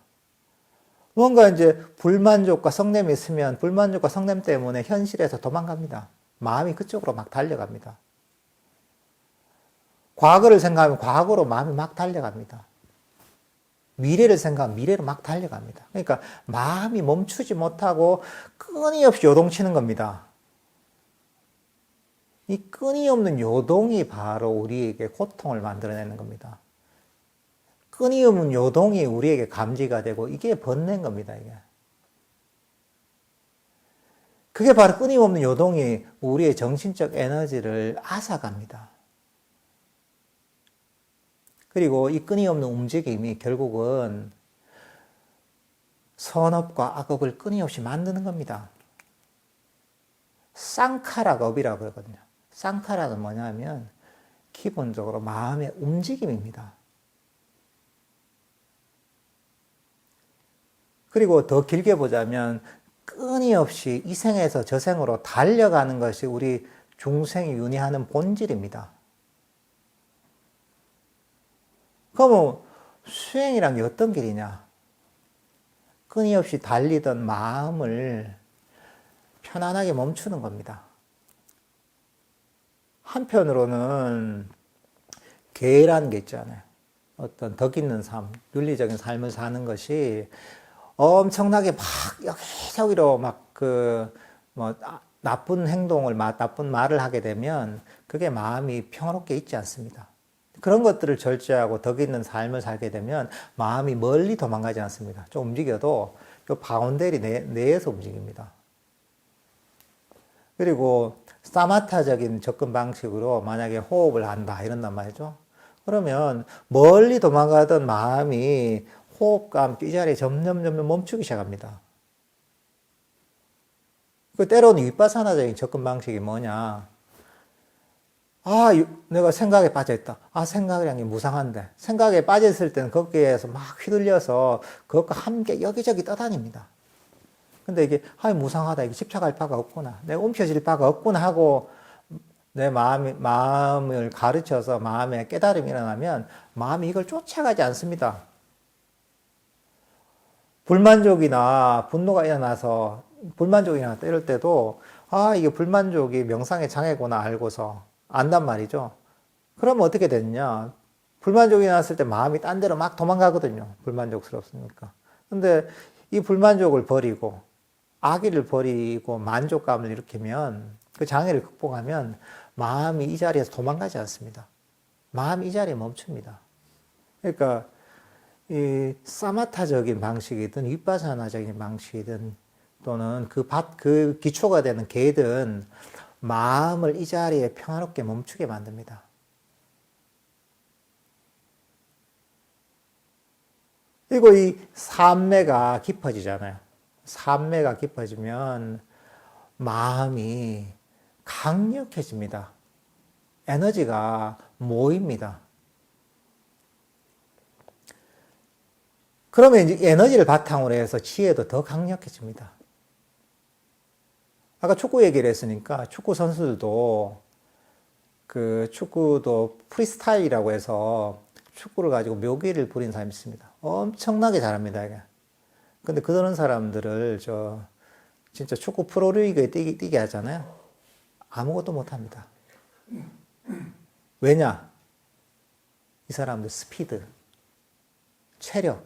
[SPEAKER 1] 뭔가 이제 불만족과 성냄이 있으면 불만족과 성냄 때문에 현실에서 도망갑니다. 마음이 그쪽으로 막 달려갑니다. 과거를 생각하면 과거로 마음이 막 달려갑니다. 미래를 생각하면 미래로 막 달려갑니다. 그러니까 마음이 멈추지 못하고 끊임없이 요동치는 겁니다. 이 끊임없는 요동이 바로 우리에게 고통을 만들어내는 겁니다. 끊임없는 요동이 우리에게 감지가 되고 이게 번뇌인 겁니다, 이게. 그게 바로 끊임없는 요동이 우리의 정신적 에너지를 앗아갑니다. 그리고 이 끊임없는 움직임이 결국은 선업과 악업을 끊임없이 만드는 겁니다. 쌍카락업이라고 그러거든요. 쌍카락은 뭐냐면 기본적으로 마음의 움직임입니다. 그리고 더 길게 보자면 끊임없이 이 생에서 저 생으로 달려가는 것이 우리 중생이 윤회하는 본질입니다. 그러면 수행이란 게 어떤 길이냐? 끊임없이 달리던 마음을 편안하게 멈추는 겁니다. 한편으로는 계라는 게 있잖아요. 어떤 덕 있는 삶, 윤리적인 삶을 사는 것이 엄청나게 막 여기저기로 막 뭐 나쁜 행동을, 나쁜 말을 하게 되면 그게 마음이 평화롭게 있지 않습니다. 그런 것들을 절제하고 덕 있는 삶을 살게 되면 마음이 멀리 도망가지 않습니다. 좀 움직여도 이 바운더리 내에서 움직입니다. 그리고 사마타적인 접근 방식으로 만약에 호흡을 한다 이런단 말이죠. 그러면 멀리 도망가던 마음이 호흡과 함께 이 자리에 점점 멈추기 시작합니다. 그 때로는 윗바사나적인 접근 방식이 뭐냐? 아, 내가 생각에 빠져있다. 아, 생각이란 게 무상한데. 생각에 빠져있을 때는 거기에서 막 휘둘려서 그것과 함께 여기저기 떠다닙니다. 근데 이게, 아, 무상하다. 이게 집착할 바가 없구나. 내가 움켜질 바가 없구나 하고 내 마음을 가르쳐서 마음에 깨달음이 일어나면 마음이 이걸 쫓아가지 않습니다. 불만족이나 분노가 일어나서 불만족이나 이럴 때도 아, 이게 불만족이 명상의 장애구나 알고서 안단 말이죠. 그러면 어떻게 됐냐? 불만족이 났을 때 마음이 딴 데로 막 도망가거든요. 불만족스럽으니까. 근데 이 불만족을 버리고 악의를 버리고 만족감을 일으키면 그 장애를 극복하면 마음이 이 자리에서 도망가지 않습니다. 마음이 이 자리에 멈춥니다. 그러니까 이 사마타적인 방식이든 윗바사나적인 방식이든 또는 그 기초가 되는 계든 마음을 이 자리에 평화롭게 멈추게 만듭니다. 그리고 이 삼매가 깊어지잖아요. 삼매가 깊어지면 마음이 강력해집니다. 에너지가 모입니다. 그러면 이제 에너지를 바탕으로 해서 지혜도 더 강력해집니다. 아까 축구 얘기를 했으니까 축구 선수들도 축구도 프리스타일이라고 해서 축구를 가지고 묘기를 부리는 사람이 있습니다. 엄청나게 잘합니다, 이게. 근데 그런 사람들을 진짜 축구 프로리그에 뛰게 하잖아요. 아무것도 못합니다. 왜냐? 이 사람들 스피드, 체력,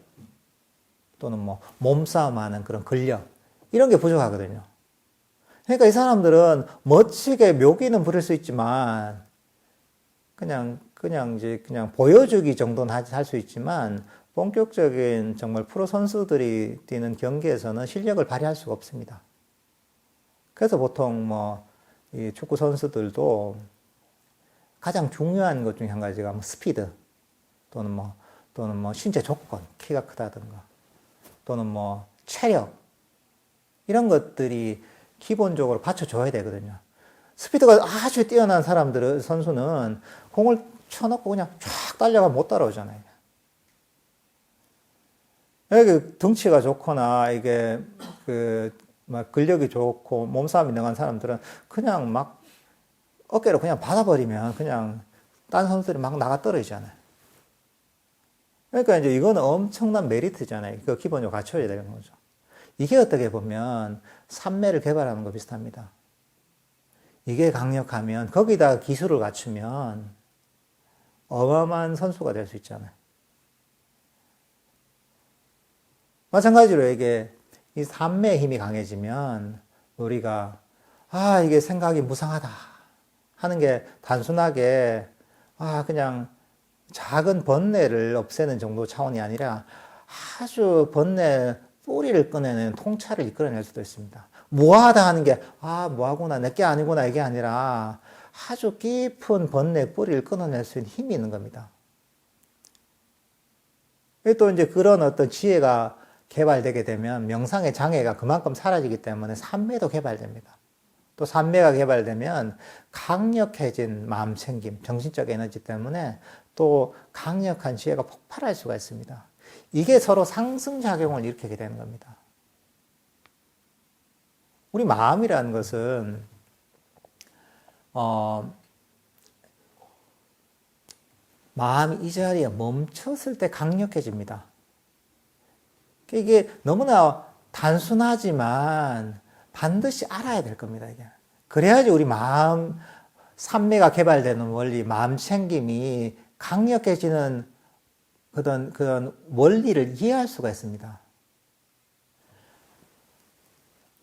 [SPEAKER 1] 또는 뭐 몸싸움하는 그런 근력 이런 게 부족하거든요. 그러니까 이 사람들은 멋지게 묘기는 부릴 수 있지만 그냥 보여주기 정도는 할 수 있지만 본격적인 정말 프로 선수들이 뛰는 경기에서는 실력을 발휘할 수가 없습니다. 그래서 보통 이 축구 선수들도 가장 중요한 것 중에 한 가지가 스피드 또는 신체 조건, 키가 크다든가 또는 체력 이런 것들이 기본적으로 받쳐줘야 되거든요. 스피드가 아주 뛰어난 선수는 공을 쳐놓고 그냥 쫙 달려가면 못 따라오잖아요. 여기 덩치가 좋거나 이게 근력이 좋고 몸싸움이 능한 사람들은 그냥 막 어깨로 그냥 받아버리면 그냥 딴 선수들이 막 나가 떨어지잖아요. 그러니까 이제 이거는 엄청난 메리트잖아요. 그거 기본적으로 갖춰야 되는 거죠. 이게 어떻게 보면 삼매를 개발하는 거 비슷합니다. 이게 강력하면 거기다 기술을 갖추면 어마어마한 선수가 될 수 있잖아요. 마찬가지로 이게 이 삼매의 힘이 강해지면 우리가 이게 생각이 무상하다 하는 게 단순하게 그냥 작은 번뇌를 없애는 정도 차원이 아니라 아주 번뇌 뿌리를 꺼내는 통찰을 이끌어낼 수도 있습니다. 무하다 하는 게 무하구나 내게 아니구나 이게 아니라 아주 깊은 번뇌 뿌리를 끊어낼 수 있는 힘이 있는 겁니다. 또 이제 그런 어떤 지혜가 개발되게 되면 명상의 장애가 그만큼 사라지기 때문에 삼매도 개발됩니다. 또 삼매가 개발되면 강력해진 마음챙김, 정신적 에너지 때문에 또 강력한 지혜가 폭발할 수가 있습니다. 이게 서로 상승작용을 일으키게 되는 겁니다. 우리 마음이라는 것은 마음이 이 자리에 멈췄을 때 강력해집니다. 이게 너무나 단순하지만 반드시 알아야 될 겁니다. 이게. 그래야지 우리 마음 삼매가 개발되는 원리, 마음 챙김이 강력해지는 그런 원리를 이해할 수가 있습니다.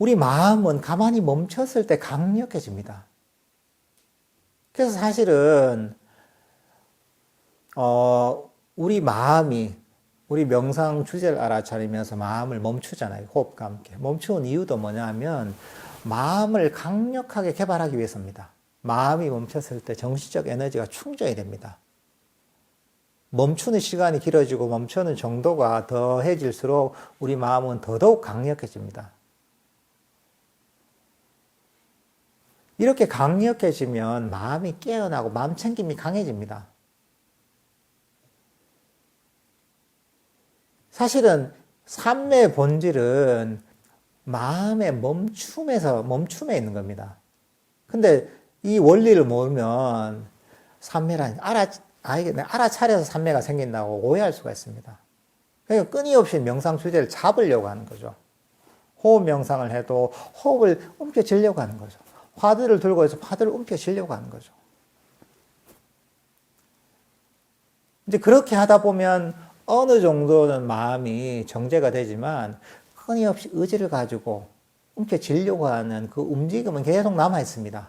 [SPEAKER 1] 우리 마음은 가만히 멈췄을 때 강력해집니다. 그래서 사실은 우리 마음이 우리 명상 주제를 알아차리면서 마음을 멈추잖아요. 호흡과 함께. 멈추는 이유도 뭐냐면 마음을 강력하게 개발하기 위해서입니다. 마음이 멈췄을 때 정신적 에너지가 충전이 됩니다. 멈추는 시간이 길어지고 멈추는 정도가 더해질수록 우리 마음은 더더욱 강력해집니다. 이렇게 강력해지면 마음이 깨어나고 마음 챙김이 강해집니다. 사실은 삼매의 본질은 마음의 멈춤에 있는 겁니다. 근데 이 원리를 모르면 삼매라니 알아차려서 삼매가 생긴다고 오해할 수가 있습니다. 그러니까 끊임없이 명상 주제를 잡으려고 하는 거죠. 호흡 명상을 해도 호흡을 움켜쥐려고 하는 거죠. 화두를 들고 해서 화두를 움켜쥐려고 하는 거죠. 이제 그렇게 하다 보면 어느 정도는 마음이 정제가 되지만 끊임없이 의지를 가지고 움켜쥐려고 하는 그 움직임은 계속 남아 있습니다.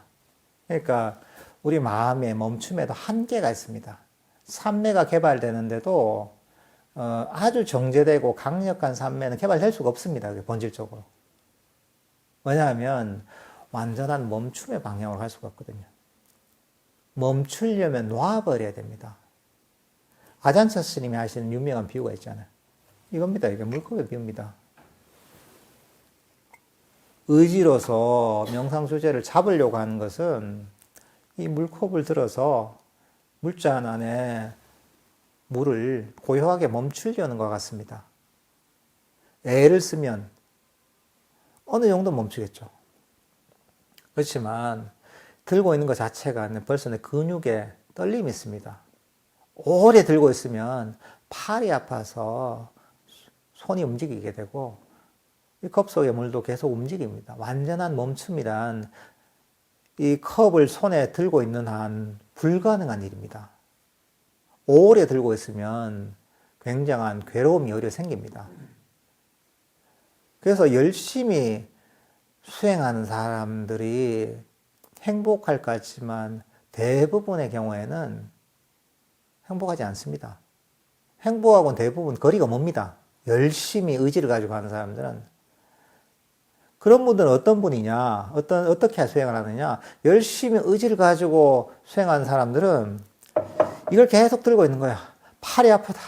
[SPEAKER 1] 그러니까 우리 마음의 멈춤에도 한계가 있습니다. 삼매가 개발되는데도 아주 정제되고 강력한 삼매는 개발될 수가 없습니다. 본질적으로. 왜냐하면 완전한 멈춤의 방향으로 갈 수가 없거든요. 멈추려면 놔버려야 됩니다. 아잔차 스님이 하시는 유명한 비유가 있잖아요. 이겁니다. 이게 물컵의 비유입니다. 의지로서 명상 주제를 잡으려고 하는 것은 이 물컵을 들어서 물잔 안에 물을 고요하게 멈추려는 것 같습니다. 애를 쓰면 어느 정도 멈추겠죠. 그렇지만 들고 있는 것 자체가 벌써 내 근육에 떨림이 있습니다. 오래 들고 있으면 팔이 아파서 손이 움직이게 되고 이 컵 속의 물도 계속 움직입니다. 완전한 멈춤이란 이 컵을 손에 들고 있는 한 불가능한 일입니다. 오래 들고 있으면 굉장한 괴로움이 오히려 생깁니다. 그래서 열심히 수행하는 사람들이 행복할 것 같지만 대부분의 경우에는 행복하지 않습니다. 행복하고는 대부분 거리가 멉니다. 열심히 의지를 가지고 하는 사람들은. 그런 분들은 어떤 분이냐, 어떻게 수행을 하느냐, 열심히 의지를 가지고 수행하는 사람들은 이걸 계속 들고 있는 거야. 팔이 아프다.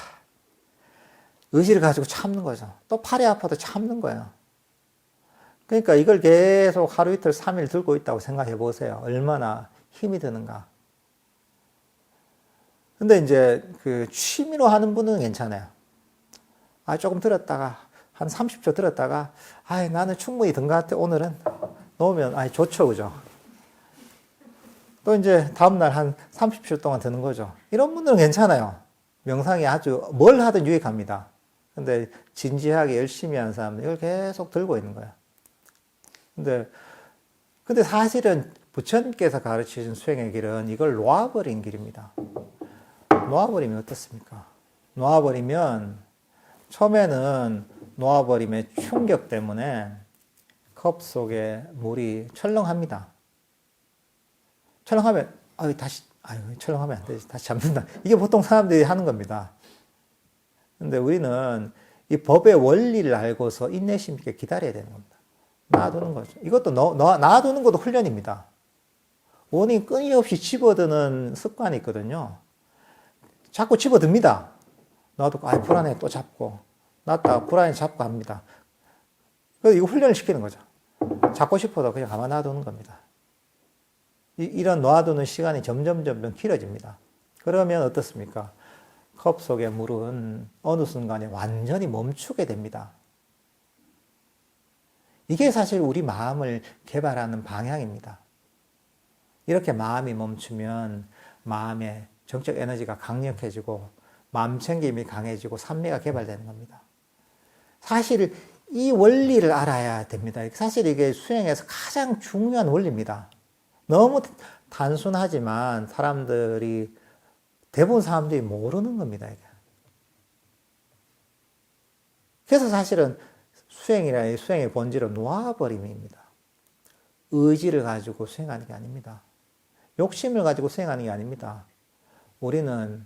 [SPEAKER 1] 의지를 가지고 참는 거죠. 또 팔이 아파도 참는 거예요. 그러니까 이걸 계속 하루 이틀 3일 들고 있다고 생각해 보세요. 얼마나 힘이 드는가. 근데 이제 그 취미로 하는 분은 괜찮아요. 조금 들었다가 한 30초 들었다가 나는 충분히 든 것 같아. 오늘은 놓으면 좋죠, 그죠? 또 이제 다음날 한 30초 동안 드는 거죠. 이런 분들은 괜찮아요. 명상이 아주 뭘 하든 유익합니다. 근데 진지하게 열심히 하는 사람은 이걸 계속 들고 있는 거야. 근데 사실은 부처님께서 가르치신 수행의 길은 이걸 놓아버린 길입니다. 놓아버리면 어떻습니까? 놓아버리면 처음에는 놓아버림의 충격 때문에 컵 속에 물이 철렁합니다. 철렁하면 철렁하면 안 되지. 다시 잡는다. 이게 보통 사람들이 하는 겁니다. 근데 우리는 이 법의 원리를 알고서 인내심 있게 기다려야 되는 겁니다. 놔두는 거죠. 이것도 놔두는 것도 훈련입니다. 원이 끊임없이 집어드는 습관이 있거든요. 자꾸 집어듭니다. 놔두고 불안해 또 잡고 놨다가 불안해 잡고 합니다. 그래서 이거 훈련을 시키는 거죠. 잡고 싶어도 그냥 가만 놔두는 겁니다. 이런 놔두는 시간이 점점 길어집니다. 그러면 어떻습니까? 컵 속의 물은 어느 순간에 완전히 멈추게 됩니다. 이게 사실 우리 마음을 개발하는 방향입니다. 이렇게 마음이 멈추면 마음의 정적 에너지가 강력해지고 마음 챙김이 강해지고 삼매가 개발되는 겁니다. 사실 이 원리를 알아야 됩니다. 사실 이게 수행에서 가장 중요한 원리입니다. 너무 단순하지만 대부분 사람들이 모르는 겁니다. 이게. 그래서 사실은 수행이라 이 수행의 본질은 놓아버림입니다. 의지를 가지고 수행하는 게 아닙니다. 욕심을 가지고 수행하는 게 아닙니다. 우리는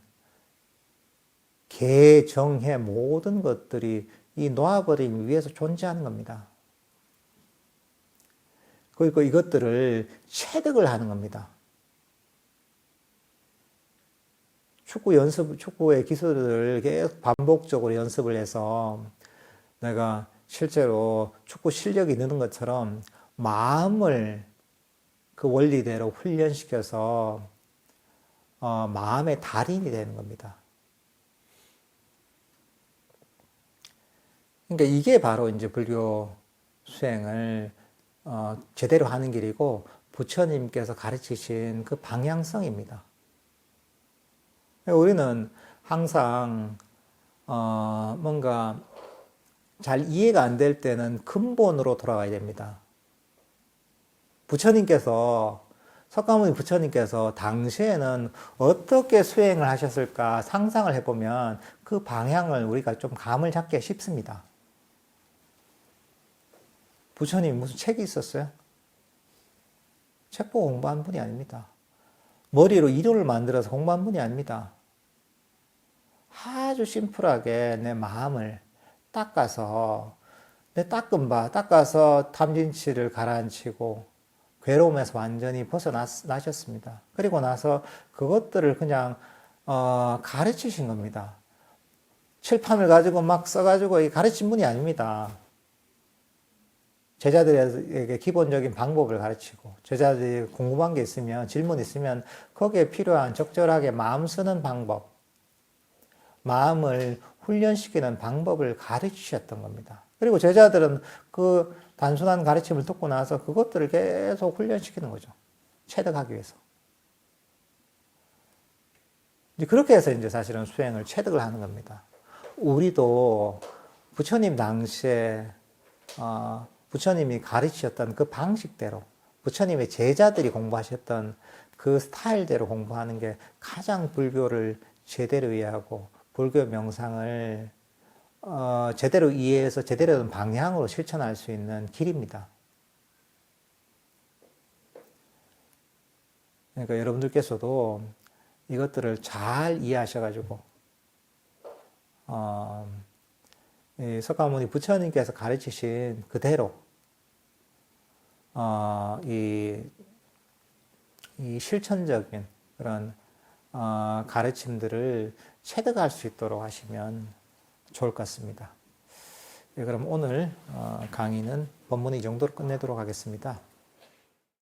[SPEAKER 1] 개, 정, 해 모든 것들이 이 놓아버림 위해서 존재하는 겁니다. 그리고 이것들을 체득을 하는 겁니다. 축구의 기술을 계속 반복적으로 연습을 해서 내가 실제로 축구 실력이 느는 것처럼 마음을 그 원리대로 훈련시켜서 마음의 달인이 되는 겁니다. 그러니까 이게 바로 이제 불교 수행을 제대로 하는 길이고 부처님께서 가르치신 그 방향성입니다. 우리는 항상 뭔가 잘 이해가 안 될 때는 근본으로 돌아가야 됩니다. 석가모니 부처님께서 당시에는 어떻게 수행을 하셨을까 상상을 해보면 그 방향을 우리가 좀 감을 잡기 쉽습니다. 부처님이 무슨 책이 있었어요? 책 보고 공부한 분이 아닙니다. 머리로 이론을 만들어서 공부한 분이 아닙니다. 아주 심플하게 내 마음을 닦아서 닦아서 탐진치를 가라앉히고 괴로움에서 완전히 벗어나셨습니다. 그리고 나서 그것들을 그냥 가르치신 겁니다. 칠판을 가지고 막 써가지고 가르친 분이 아닙니다. 제자들에게 기본적인 방법을 가르치고 제자들이 궁금한 게 있으면 질문 있으면 거기에 필요한 적절하게 마음 쓰는 방법, 마음을 훈련시키는 방법을 가르치셨던 겁니다. 그리고 제자들은 그 단순한 가르침을 듣고 나서 그것들을 계속 훈련시키는 거죠. 체득하기 위해서. 이제 그렇게 해서 이제 사실은 수행을 체득을 하는 겁니다. 우리도 부처님 당시에 부처님이 가르치셨던 그 방식대로 부처님의 제자들이 공부하셨던 그 스타일대로 공부하는 게 가장 불교를 제대로 이해하고 불교 명상을 제대로 이해해서 제대로 된 방향으로 실천할 수 있는 길입니다. 그러니까 여러분들께서도 이것들을 잘 이해하셔가지고 석가모니 부처님께서 가르치신 그대로 이 실천적인 그런 가르침들을 체득할 수 있도록 하시면 좋을 것 같습니다. 네, 그럼 오늘 강의는 본문 이 정도로 끝내도록 하겠습니다.